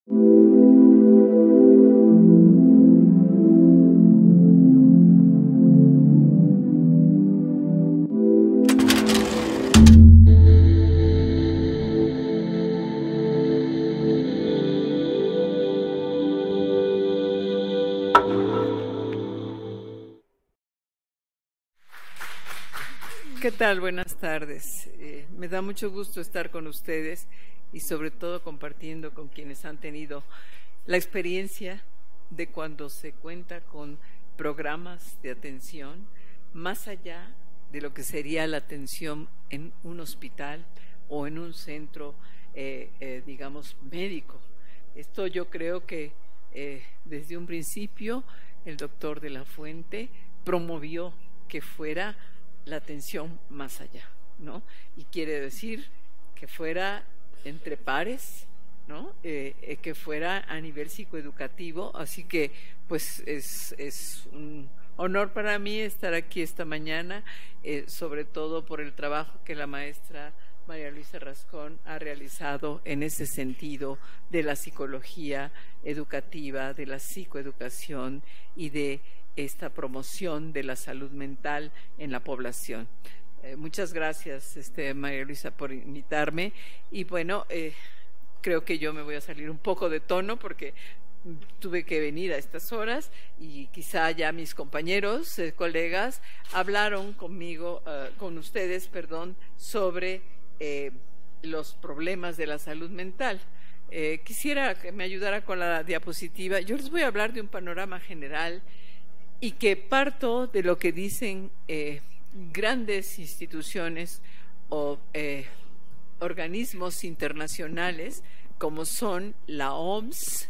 ¿Qué tal? Buenas tardes. Me da mucho gusto estar con ustedes y sobre todo compartiendo con quienes han tenido la experiencia de cuando se cuenta con programas de atención más allá de lo que sería la atención en un hospital o en un centro, digamos, médico. Esto yo creo que desde un principio el doctor de la Fuente promovió que fuera la atención más allá, ¿no? Y quiere decir que fuera entre pares, ¿no? Que fuera a nivel psicoeducativo, así que pues es un honor para mí estar aquí esta mañana, sobre todo por el trabajo que la maestra María Luisa Rascón ha realizado en ese sentido de la psicología educativa, de la psicoeducación y de esta promoción de la salud mental en la población. Muchas gracias, María Luisa, por invitarme. Y bueno, creo que yo me voy a salir un poco de tono porque tuve que venir a estas horas y quizá ya mis compañeros, colegas, hablaron conmigo, con ustedes, perdón, sobre los problemas de la salud mental. Quisiera que me ayudara con la diapositiva. Yo les voy a hablar de un panorama general y que parto de lo que dicen grandes instituciones o organismos internacionales como son la OMS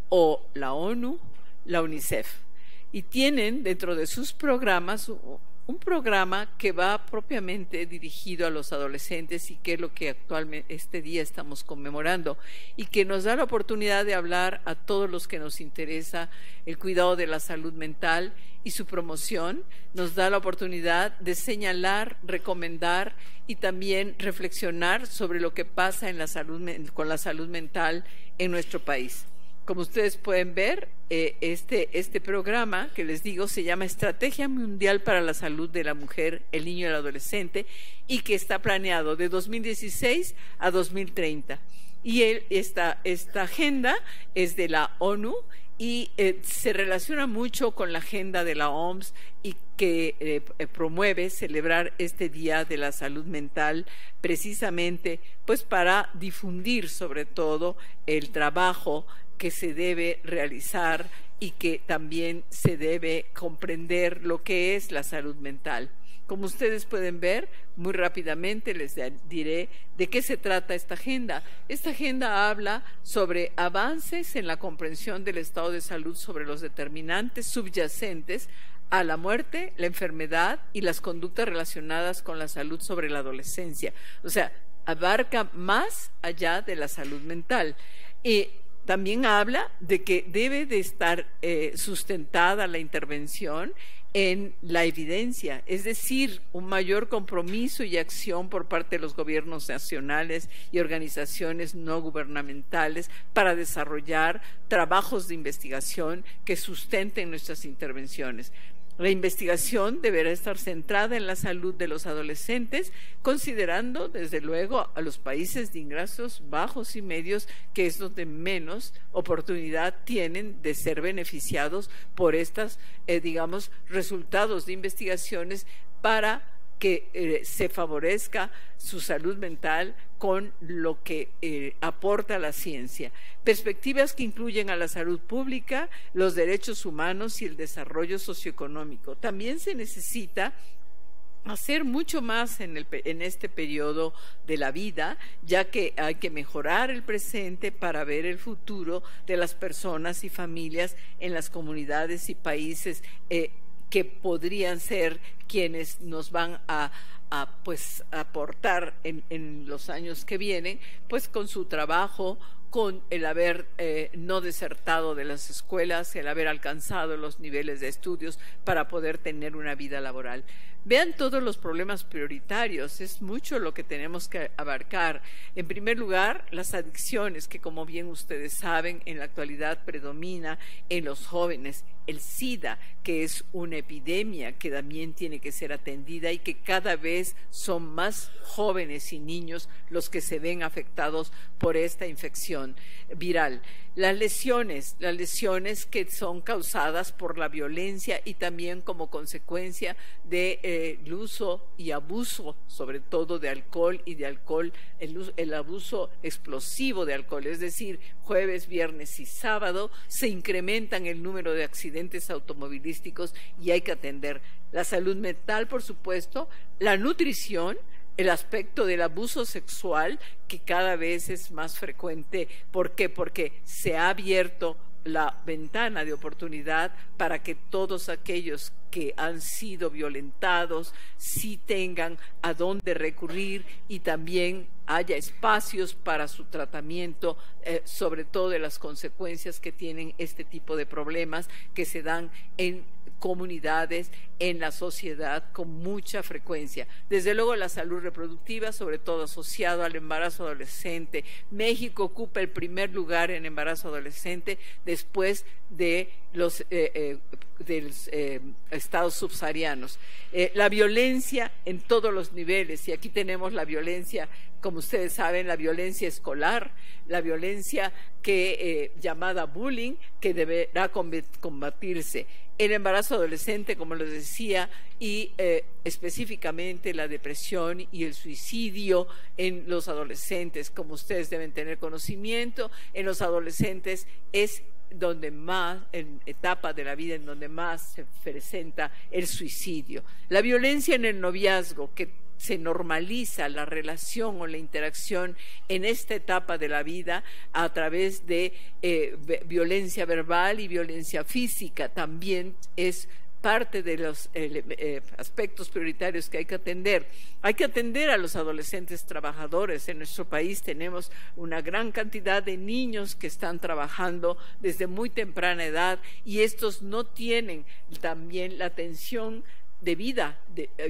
o la ONU, la UNICEF, y tienen dentro de sus programas un programa que va propiamente dirigido a los adolescentes y que es lo que actualmente este día estamos conmemorando y que nos da la oportunidad de hablar a todos los que nos interesa el cuidado de la salud mental y su promoción, nos da la oportunidad de señalar, recomendar y también reflexionar sobre lo que pasa en la salud, con la salud mental en nuestro país. Como ustedes pueden ver, este programa que les digo se llama Estrategia Mundial para la Salud de la Mujer, el Niño y el Adolescente y que está planeado de 2016 a 2030. Y esta agenda es de la ONU y se relaciona mucho con la agenda de la OMS y que promueve celebrar este Día de la Salud Mental precisamente pues para difundir sobre todo el trabajo que se debe realizar y que también se debe comprender lo que es la salud mental. Como ustedes pueden ver, muy rápidamente les diré de qué se trata esta agenda. Esta agenda habla sobre avances en la comprensión del estado de salud sobre los determinantes subyacentes a la muerte, la enfermedad y las conductas relacionadas con la salud sobre la adolescencia. O sea, abarca más allá de la salud mental. También habla de que debe de estar sustentada la intervención en la evidencia, es decir, un mayor compromiso y acción por parte de los gobiernos nacionales y organizaciones no gubernamentales para desarrollar trabajos de investigación que sustenten nuestras intervenciones. La investigación deberá estar centrada en la salud de los adolescentes, considerando, desde luego, a los países de ingresos bajos y medios, que es donde menos oportunidad tienen de ser beneficiados por estos, digamos, resultados de investigaciones para que se favorezca su salud mental con lo que aporta la ciencia. Perspectivas que incluyen a la salud pública, los derechos humanos y el desarrollo socioeconómico. También se necesita hacer mucho más en este periodo de la vida, ya que hay que mejorar el presente para ver el futuro de las personas y familias en las comunidades y países que podrían ser quienes nos van a pues aportar en los años que vienen, pues con su trabajo, con el haber no desertado de las escuelas, el haber alcanzado los niveles de estudios para poder tener una vida laboral. Vean todos los problemas prioritarios, es mucho lo que tenemos que abarcar. En primer lugar, las adicciones, que como bien ustedes saben, en la actualidad predomina en los jóvenes. El SIDA, que es una epidemia que también tiene que ser atendida y que cada vez son más jóvenes y niños los que se ven afectados por esta infección viral. Las lesiones que son causadas por la violencia y también como consecuencia de el uso y abuso, sobre todo de alcohol y de alcohol, el abuso explosivo de alcohol, es decir, jueves, viernes y sábado se incrementan el número de accidentes automovilísticos y hay que atender la salud mental, por supuesto, la nutrición, el aspecto del abuso sexual, que cada vez es más frecuente. ¿Por qué? Porque se ha abierto la ventana de oportunidad para que todos aquellos que han sido violentados sí tengan a dónde recurrir y también haya espacios para su tratamiento, sobre todo de las consecuencias que tienen este tipo de problemas que se dan en comunidades, en la sociedad con mucha frecuencia. Desde luego la salud reproductiva, sobre todo asociado al embarazo adolescente. México ocupa el primer lugar en embarazo adolescente después de los estados subsaharianos. La violencia en todos los niveles, y aquí tenemos la violencia, como ustedes saben, la violencia escolar, la violencia llamada bullying, que deberá combatirse. El embarazo adolescente, como les decía, y específicamente la depresión y el suicidio en los adolescentes, como ustedes deben tener conocimiento, en los adolescentes es donde más, en etapa de la vida en donde más se presenta el suicidio. La violencia en el noviazgo, que se normaliza la relación o la interacción en esta etapa de la vida a través de violencia verbal y violencia física, también es parte de los aspectos prioritarios que hay que atender. Hay que atender a los adolescentes trabajadores. En nuestro país tenemos una gran cantidad de niños que están trabajando desde muy temprana edad y estos no tienen también la atención debida,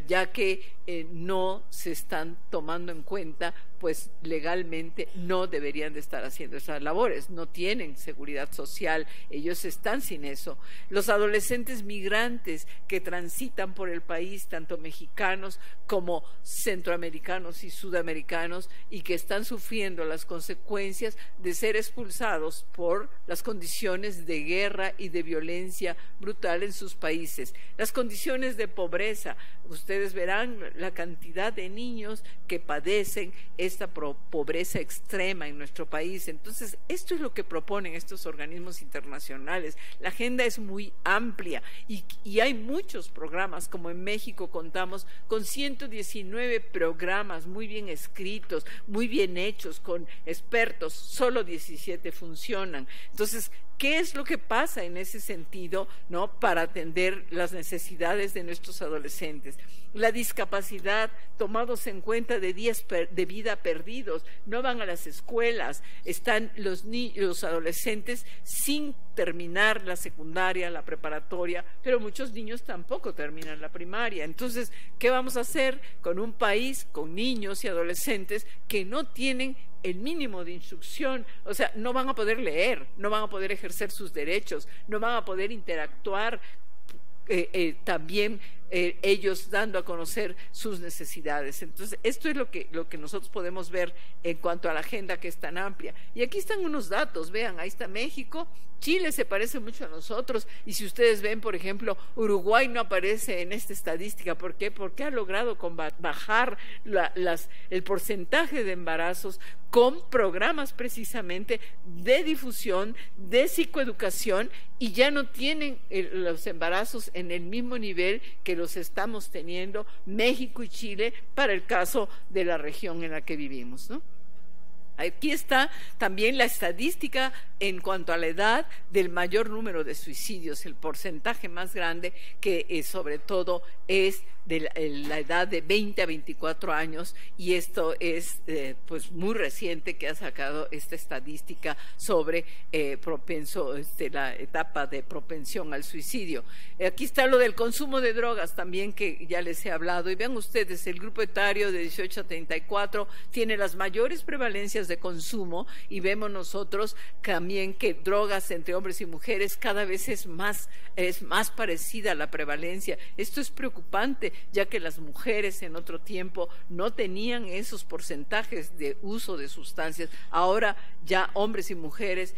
ya que no se están tomando en cuenta, pues legalmente no deberían de estar haciendo esas labores, no tienen seguridad social, ellos están sin eso. Los adolescentes migrantes que transitan por el país, tanto mexicanos como centroamericanos y sudamericanos, y que están sufriendo las consecuencias de ser expulsados por las condiciones de guerra y de violencia brutal en sus países. Las condiciones de pobreza, ustedes verán la cantidad de niños que padecen esta pobreza extrema en nuestro país. Entonces, esto es lo que proponen estos organismos internacionales. La agenda es muy amplia y hay muchos programas, como en México contamos con 119 programas muy bien escritos, muy bien hechos, con expertos, solo 17 funcionan. Entonces, ¿qué es lo que pasa en ese sentido, ¿no?, para atender las necesidades de nuestros adolescentes? La discapacidad, tomados en cuenta de días de vida perdidos, no van a las escuelas, están los adolescentes sin terminar la secundaria, la preparatoria, pero muchos niños tampoco terminan la primaria. Entonces, ¿qué vamos a hacer con un país con niños y adolescentes que no tienen el mínimo de instrucción? O sea, no van a poder leer, no van a poder ejercer sus derechos, no van a poder interactuar también ellos dando a conocer sus necesidades. Entonces, esto es lo que nosotros podemos ver en cuanto a la agenda, que es tan amplia. Y aquí están unos datos, vean, ahí está México, Chile se parece mucho a nosotros, y si ustedes ven, por ejemplo, Uruguay no aparece en esta estadística. ¿Por qué? Porque ha logrado bajar el porcentaje de embarazos con programas precisamente de difusión, de psicoeducación, y ya no tienen los embarazos en el mismo nivel que los estamos teniendo México y Chile para el caso de la región en la que vivimos, ¿no? Aquí está también la estadística en cuanto a la edad del mayor número de suicidios, el porcentaje más grande, que sobre todo es de la edad de 20 a 24 años, y esto es pues muy reciente, que ha sacado esta estadística sobre la etapa de propensión al suicidio. Aquí está lo del consumo de drogas también, que ya les he hablado, y vean ustedes, el grupo etario de 18 a 34 tiene las mayores prevalencias de consumo, y vemos nosotros también que drogas entre hombres y mujeres cada vez es más parecida a la prevalencia. Esto es preocupante, ya que las mujeres en otro tiempo no tenían esos porcentajes de uso de sustancias. Ahora ya hombres y mujeres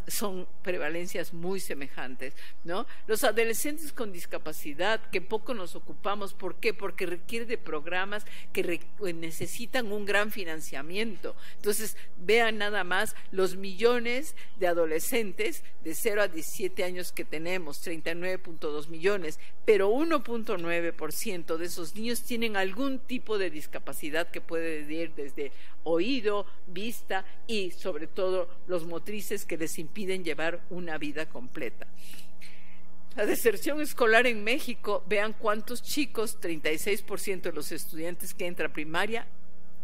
son prevalencias muy semejantes, ¿no? Los adolescentes con discapacidad, que poco nos ocupamos, ¿por qué? Porque requiere de programas que necesitan un gran financiamiento. Entonces, vean nada más los millones de adolescentes de 0 a 17 años que tenemos, 39.2 millones, pero 1.9% de esos niños tienen algún tipo de discapacidad que puede ir desde oído, vista y sobre todo los motrices, que les impiden llevar una vida completa. La deserción escolar en México, vean cuántos chicos, 36% de los estudiantes que entran a primaria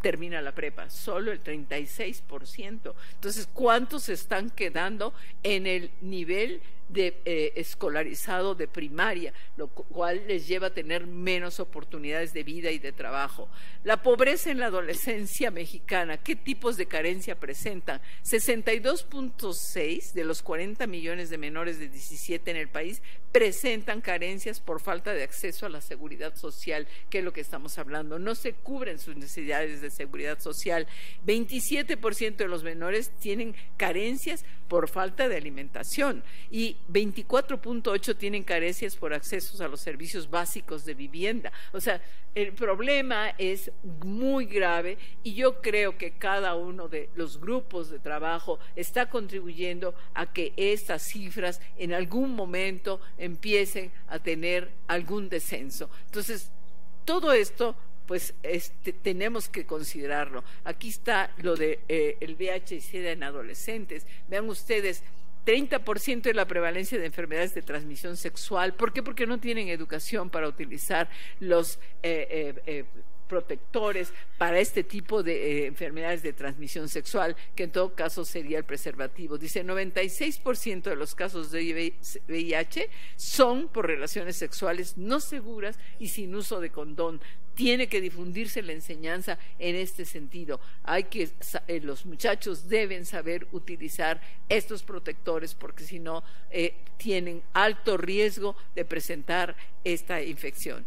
termina la prepa, solo el 36%. Entonces, ¿cuántos están quedando en el nivel de escolarizado de primaria, lo cual les lleva a tener menos oportunidades de vida y de trabajo? La pobreza en la adolescencia mexicana, ¿qué tipos de carencia presentan? 62.6 de los 40 millones de menores de 17 en el país presentan carencias por falta de acceso a la seguridad social, que es lo que estamos hablando. No se cubren sus necesidades de seguridad social. 27% de los menores tienen carencias por falta de alimentación y 24.8 tienen carencias por accesos a los servicios básicos de vivienda. O sea, el problema es muy grave, y yo creo que cada uno de los grupos de trabajo está contribuyendo a que estas cifras en algún momento empiecen a tener algún descenso. Entonces, todo esto pues tenemos que considerarlo. Aquí está lo de el VIH-Sida en adolescentes. Vean ustedes, 30% de la prevalencia de enfermedades de transmisión sexual. ¿Por qué? Porque no tienen educación para utilizar los protectores para este tipo de enfermedades de transmisión sexual, que en todo caso sería el preservativo. Dice, 96% de los casos de VIH son por relaciones sexuales no seguras y sin uso de condón. Tiene que difundirse la enseñanza en este sentido. Los muchachos deben saber utilizar estos protectores, porque si no tienen alto riesgo de presentar esta infección.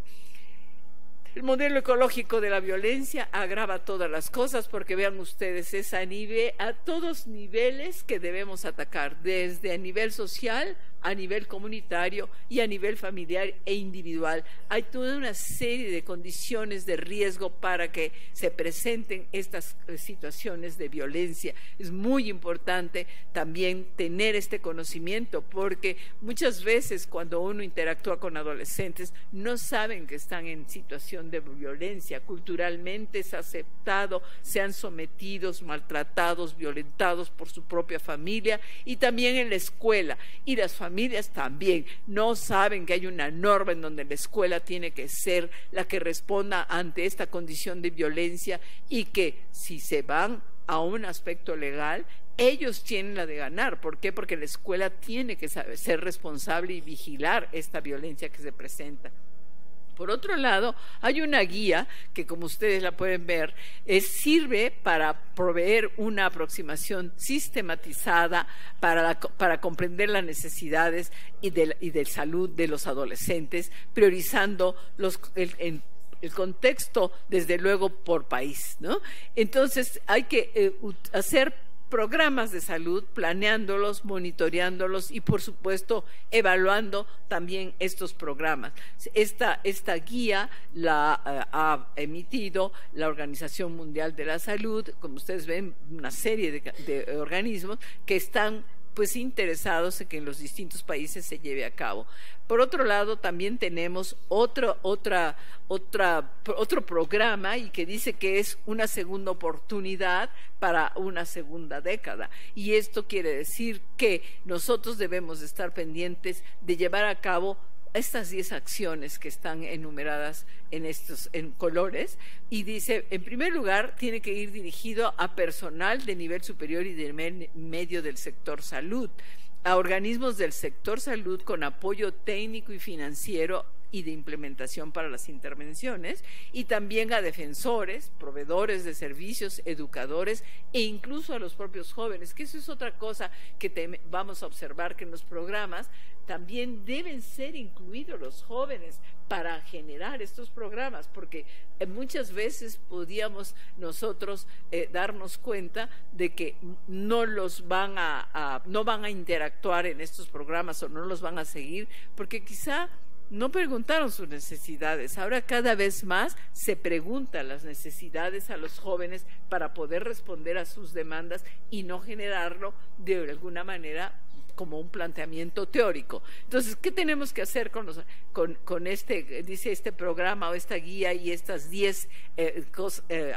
El modelo ecológico de la violencia agrava todas las cosas, porque vean ustedes, es a todos niveles que debemos atacar, desde a nivel social, a nivel comunitario y a nivel familiar e individual. Hay toda una serie de condiciones de riesgo para que se presenten estas situaciones de violencia. Es muy importante también tener este conocimiento, porque muchas veces cuando uno interactúa con adolescentes no saben que están en situación de violencia. Culturalmente es aceptado, sean sometidos, maltratados, violentados por su propia familia, y también en la escuela, y las familias también no saben que hay una norma en donde la escuela tiene que ser la que responda ante esta condición de violencia, y que si se van a un aspecto legal, ellos tienen la de ganar. ¿Por qué? Porque la escuela tiene que ser responsable y vigilar esta violencia que se presenta. Por otro lado, hay una guía que, como ustedes la pueden ver, sirve para proveer una aproximación sistematizada para comprender las necesidades y de salud de los adolescentes, priorizando el contexto, desde luego, por país, ¿no? Entonces, hay que hacer programas de salud, planeándolos, monitoreándolos y, por supuesto, evaluando también estos programas. Esta guía la ha emitido la Organización Mundial de la Salud. Como ustedes ven, una serie de organismos que están pues interesados en que en los distintos países se lleve a cabo. Por otro lado, también tenemos otro programa, y que dice que es una segunda oportunidad para una segunda década. Y esto quiere decir que nosotros debemos estar pendientes de llevar a cabo estas 10 acciones que están enumeradas en colores, y dice, en primer lugar, tiene que ir dirigido a personal de nivel superior y de medio del sector salud, a organismos del sector salud con apoyo técnico y financiero y de implementación para las intervenciones, y también a defensores, proveedores de servicios, educadores e incluso a los propios jóvenes, que eso es otra cosa que vamos a observar, que en los programas también deben ser incluidos los jóvenes para generar estos programas, porque muchas veces podíamos nosotros darnos cuenta de que no van a interactuar en estos programas o no los van a seguir, porque quizá no preguntaron sus necesidades. Ahora cada vez más se preguntan las necesidades a los jóvenes para poder responder a sus demandas y no generarlo de alguna manera como un planteamiento teórico. Entonces, ¿qué tenemos que hacer con este programa o esta guía y estas 10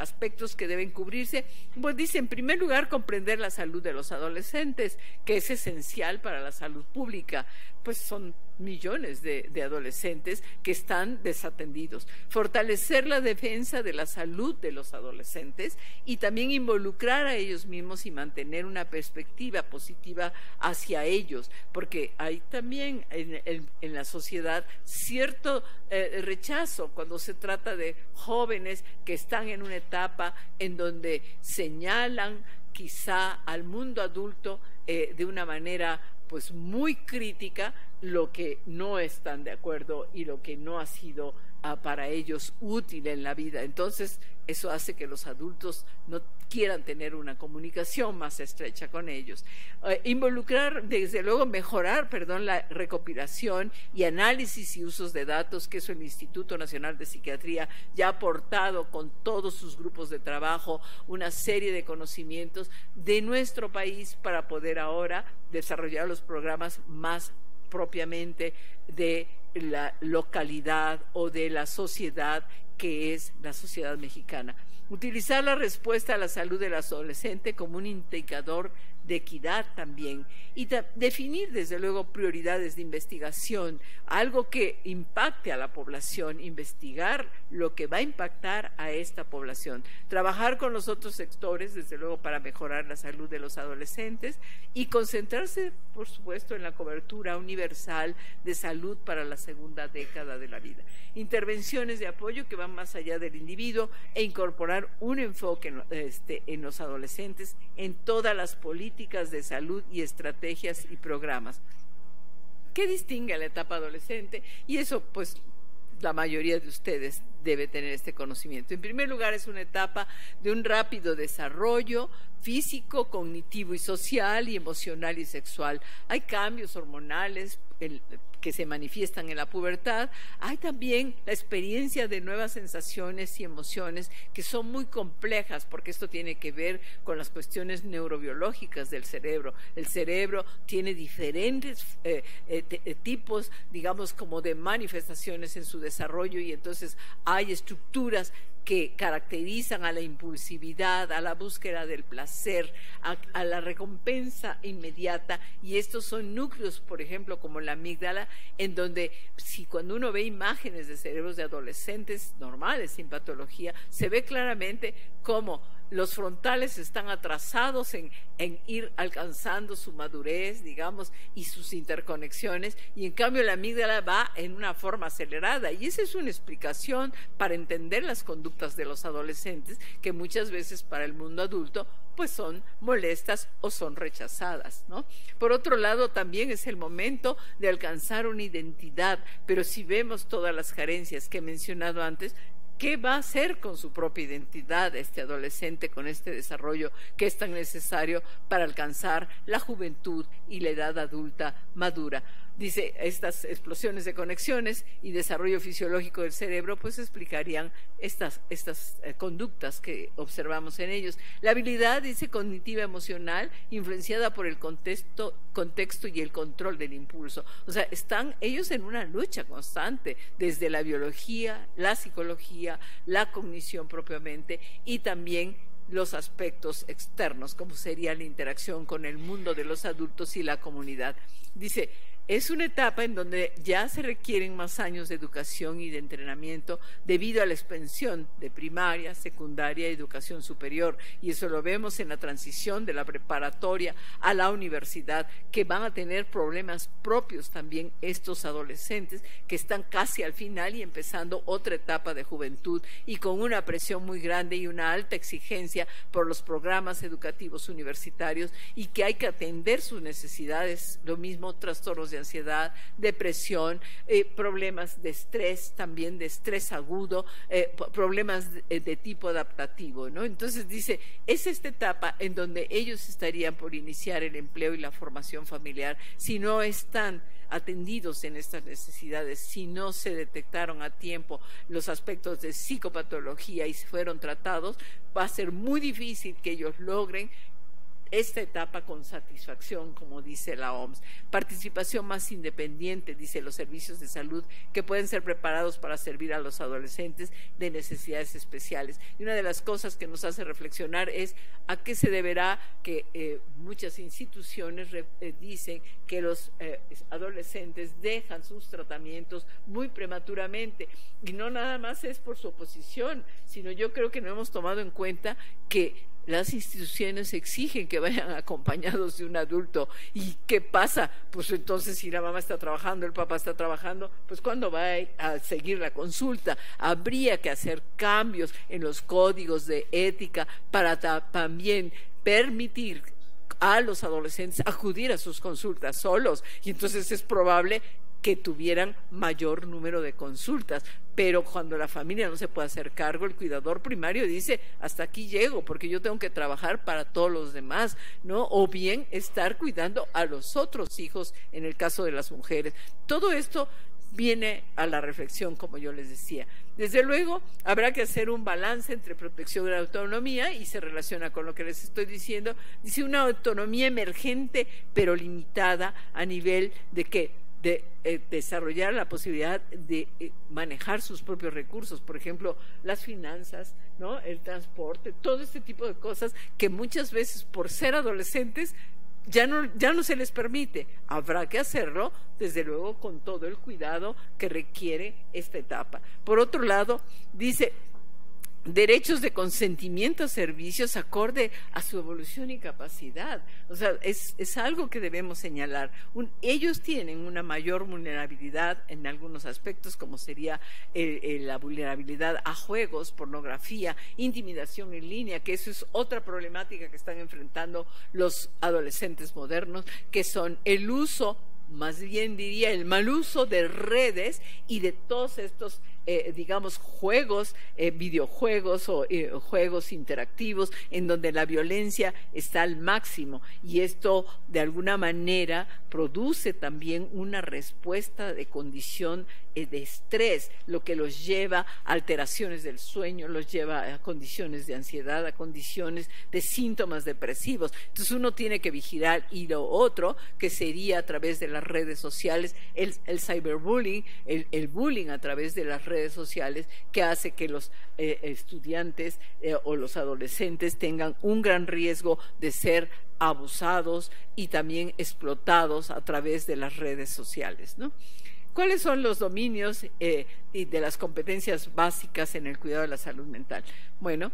aspectos que deben cubrirse? Pues dice, en primer lugar, comprender la salud de los adolescentes, que es esencial para la salud pública, pues son millones de adolescentes que están desatendidos. Fortalecer la defensa de la salud de los adolescentes y también involucrar a ellos mismos y mantener una perspectiva positiva hacia ellos, porque hay también en la sociedad cierto rechazo cuando se trata de jóvenes que están en una etapa en donde señalan quizá al mundo adulto de una manera pues muy crítica lo que no están de acuerdo y lo que no ha sido para ellos útil en la vida. Entonces eso hace que los adultos no quieran tener una comunicación más estrecha con ellos. Involucrar, desde luego mejorar, la recopilación y análisis y usos de datos, que eso el Instituto Nacional de Psiquiatría ya ha aportado con todos sus grupos de trabajo una serie de conocimientos de nuestro país para poder ahora desarrollar los programas más propiamente de la localidad o de la sociedad que es la sociedad mexicana. Utilizar la respuesta a la salud del adolescente como un indicador de equidad también, y definir desde luego prioridades de investigación, algo que impacte a la población, investigar lo que va a impactar a esta población, trabajar con los otros sectores desde luego para mejorar la salud de los adolescentes y concentrarse por supuesto en la cobertura universal de salud para la segunda década de la vida. Intervenciones de apoyo que van más allá del individuo e incorporar un enfoque en los adolescentes en todas las políticas de salud y estrategias y programas. ¿Qué distingue a la etapa adolescente? Y eso pues la mayoría de ustedes debe tener este conocimiento. En primer lugar, es una etapa de un rápido desarrollo físico, cognitivo y social, y emocional y sexual. Hay cambios hormonales que se manifiestan en la pubertad. Hay también la experiencia de nuevas sensaciones y emociones que son muy complejas, porque esto tiene que ver con las cuestiones neurobiológicas del cerebro. El cerebro tiene diferentes tipos, digamos, como de manifestaciones en su desarrollo, y entonces hay estructuras que caracterizan a la impulsividad, a la búsqueda del placer, a la recompensa inmediata, y estos son núcleos, por ejemplo, como la amígdala, en donde cuando uno ve imágenes de cerebros de adolescentes normales, sin patología, se ve claramente cómo los frontales están atrasados en ir alcanzando su madurez, digamos, y sus interconexiones, y en cambio la amígdala va en una forma acelerada, y esa es una explicación para entender las conductas de los adolescentes, que muchas veces para el mundo adulto pues son molestas o son rechazadas, ¿no? Por otro lado, también es el momento de alcanzar una identidad, pero si vemos todas las carencias que he mencionado antes, ¿qué va a hacer con su propia identidad este adolescente con este desarrollo que es tan necesario para alcanzar la juventud y la edad adulta madura? Dice, estas explosiones de conexiones y desarrollo fisiológico del cerebro pues explicarían estas conductas que observamos en ellos. La habilidad, dice, cognitiva emocional, influenciada por el contexto y el control del impulso. O sea, están ellos en una lucha constante desde la biología, la psicología, la cognición propiamente, y también los aspectos externos, como sería la interacción con el mundo de los adultos y la comunidad. Dice, es una etapa en donde ya se requieren más años de educación y de entrenamiento debido a la expansión de primaria, secundaria y educación superior, y eso lo vemos en la transición de la preparatoria a la universidad, que van a tener problemas propios también estos adolescentes que están casi al final y empezando otra etapa de juventud, y con una presión muy grande y una alta exigencia por los programas educativos universitarios, y que hay que atender sus necesidades, lo mismo trastornos de ansiedad, depresión, problemas de estrés, también de estrés agudo, problemas de tipo adaptativo, ¿no? Entonces dice, es esta etapa en donde ellos estarían por iniciar el empleo y la formación familiar. Si no están atendidos en estas necesidades, si no se detectaron a tiempo los aspectos de psicopatología y fueron tratados, va a ser muy difícil que ellos logren esta etapa con satisfacción, como dice la OMS. Participación más independiente, dice, los servicios de salud que pueden ser preparados para servir a los adolescentes de necesidades especiales. Y una de las cosas que nos hace reflexionar es a qué se deberá que muchas instituciones dicen que los adolescentes dejan sus tratamientos muy prematuramente, y no nada más es por su oposición, sino yo creo que no hemos tomado en cuenta que las instituciones exigen que vayan acompañados de un adulto. ¿Y qué pasa? Pues entonces, si la mamá está trabajando, el papá está trabajando, pues ¿cuándo va a seguir la consulta? Habría que hacer cambios en los códigos de ética para también permitir a los adolescentes acudir a sus consultas solos, y entonces es probable que tuvieran mayor número de consultas. Pero cuando la familia no se puede hacer cargo, el cuidador primario dice, hasta aquí llego, porque yo tengo que trabajar para todos los demás, ¿no? O bien estar cuidando a los otros hijos, en el caso de las mujeres. Todo esto viene a la reflexión, como yo les decía. Desde luego, habrá que hacer un balance entre protección y autonomía, y se relaciona con lo que les estoy diciendo. Dice, una autonomía emergente, pero limitada a nivel de que de desarrollar la posibilidad de manejar sus propios recursos, por ejemplo, las finanzas, ¿no? El transporte, todo este tipo de cosas que muchas veces por ser adolescentes ya no se les permite. Habrá que hacerlo, desde luego, con todo el cuidado que requiere esta etapa. Por otro lado, dice, derechos de consentimiento a servicios acorde a su evolución y capacidad. O sea, es algo que debemos señalar. Ellos tienen una mayor vulnerabilidad en algunos aspectos, como sería la vulnerabilidad a juegos, pornografía, intimidación en línea, que eso es otra problemática que están enfrentando los adolescentes modernos, que son el uso, más bien diría el mal uso de redes y de todos estos digamos juegos, videojuegos o juegos interactivos en donde la violencia está al máximo, y esto de alguna manera produce también una respuesta de condición de estrés, lo que los lleva a alteraciones del sueño, los lleva a condiciones de ansiedad, a condiciones de síntomas depresivos. Entonces uno tiene que vigilar. Y lo otro, que sería a través de las redes sociales, el cyberbullying, el bullying a través de las redes sociales, que hace que los estudiantes o los adolescentes tengan un gran riesgo de ser abusados y también explotados a través de las redes sociales, ¿no? ¿Cuáles son los dominios y de las competencias básicas en el cuidado de la salud mental? Bueno,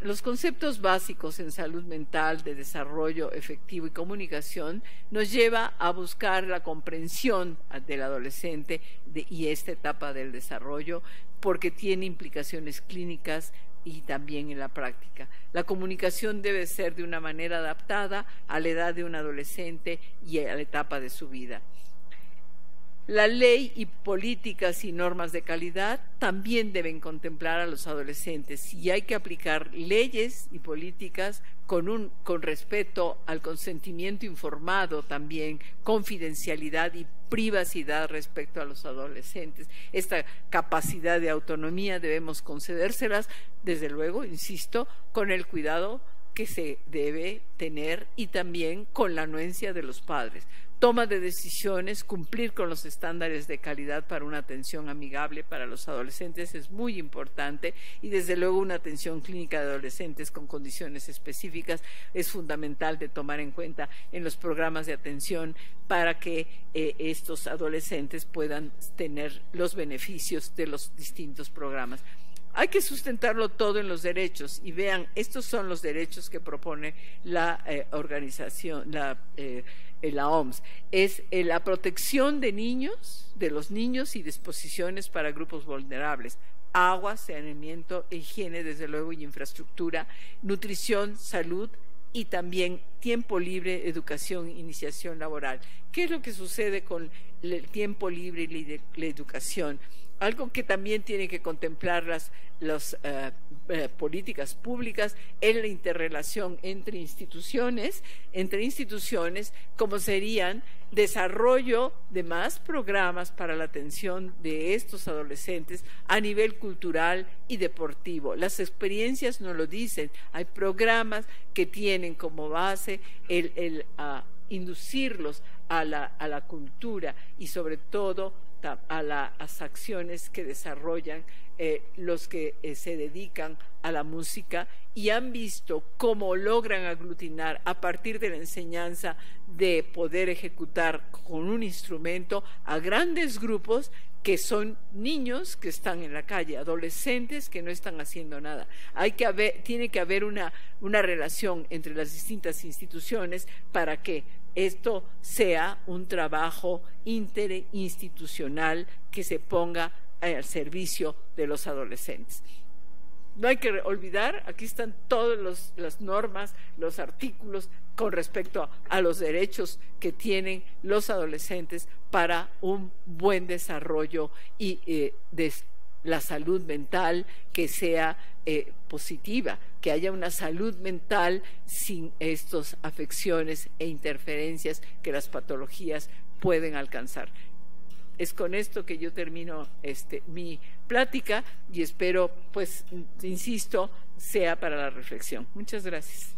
los conceptos básicos en salud mental, de desarrollo efectivo y comunicación, nos lleva a buscar la comprensión del adolescente y esta etapa del desarrollo, porque tiene implicaciones clínicas y también en la práctica. La comunicación debe ser de una manera adaptada a la edad de un adolescente y a la etapa de su vida. La ley y políticas y normas de calidad también deben contemplar a los adolescentes, y hay que aplicar leyes y políticas con respeto al consentimiento informado, también confidencialidad y privacidad respecto a los adolescentes. Esta capacidad de autonomía debemos concedérselas, desde luego, insisto, con el cuidado que se debe tener y también con la anuencia de los padres. Toma de decisiones, cumplir con los estándares de calidad para una atención amigable para los adolescentes es muy importante, y desde luego una atención clínica de adolescentes con condiciones específicas es fundamental de tomar en cuenta en los programas de atención para que estos adolescentes puedan tener los beneficios de los distintos programas. Hay que sustentarlo todo en los derechos, y vean, estos son los derechos que propone la organización, la OMS. Es la protección de los niños y disposiciones para grupos vulnerables, agua, saneamiento, higiene, desde luego, y infraestructura, nutrición, salud, y también tiempo libre, educación, iniciación laboral. ¿Qué es lo que sucede con el tiempo libre y la educación? Algo que también tiene que contemplar las políticas públicas es la interrelación entre instituciones, como serían desarrollo de más programas para la atención de estos adolescentes a nivel cultural y deportivo. Las experiencias nos lo dicen, hay programas que tienen como base el inducirlos a la cultura y sobre todo a las acciones que desarrollan los que se dedican a la música, y han visto cómo logran aglutinar a partir de la enseñanza de poder ejecutar con un instrumento a grandes grupos que son niños que están en la calle, adolescentes que no están haciendo nada. Tiene que haber una relación entre las distintas instituciones para que esto sea un trabajo interinstitucional que se ponga al servicio de los adolescentes. No hay que olvidar, aquí están todas las normas, los artículos con respecto a los derechos que tienen los adolescentes para un buen desarrollo y de la salud mental que sea positiva, que haya una salud mental sin estas afecciones e interferencias que las patologías pueden alcanzar. Es con esto que yo termino mi plática, y espero, pues, insisto, sea para la reflexión. Muchas gracias.